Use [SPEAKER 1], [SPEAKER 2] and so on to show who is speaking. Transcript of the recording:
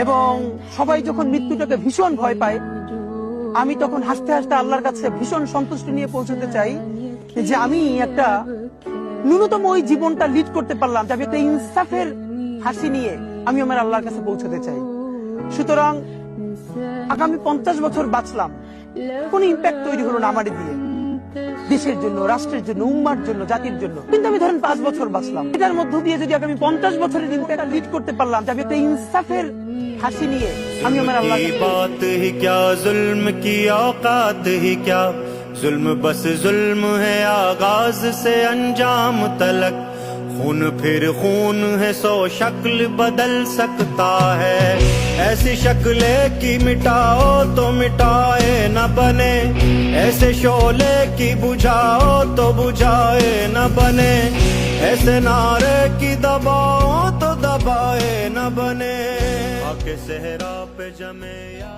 [SPEAKER 1] এবং সবাই যখন মৃত্যুটাকে ভীষণ ভয় পায়, আমি তখন হাসতে হাসতে আল্লাহর কাছে ভীষণ সন্তুষ্টি নিয়ে পৌঁছতে চাই যে আমি একটা ন্যূনতম ওই জীবনটা লিড করতে পারলাম, যে আমি একটা ইনসাফের হাসি নিয়ে আমি আমার আল্লাহর কাছে পৌঁছতে চাই। সুতরাং আগামী 50 বছর বাঁচলাম, কোন ইম্প্যাক্ট তৈরি হলো না আমার দিয়ে, দেশের জন্য, রাষ্ট্রের জন্য, উম্মার জন্য, জাতির জন্য। কিন্তু আমি ধরেন 5 বছর বাঁচলাম, এটার মধ্য দিয়ে যদি আগামী 50 বছরের ইম্প্যাক্ট লিড করতে পারলাম, যে আমি একটা ইনসাফের হাসি নিয়ে আমি আমার আল্লাহর কাছে
[SPEAKER 2] बात ही क्या जुल्म की औकात ही क्या, जुल्म बस जुल्म है आगाज से अंजाम तलक, खून फिर खून है 100 शक्ल बदल सकता है, ऐसी शक्ले की मिटाओ तो मिटाए न बने, ऐसे शोले की बुझाओ तो बुझाए न बने, ऐसे नारे की दबाओ तो दबाए न बने, आके सहरा पे जमे या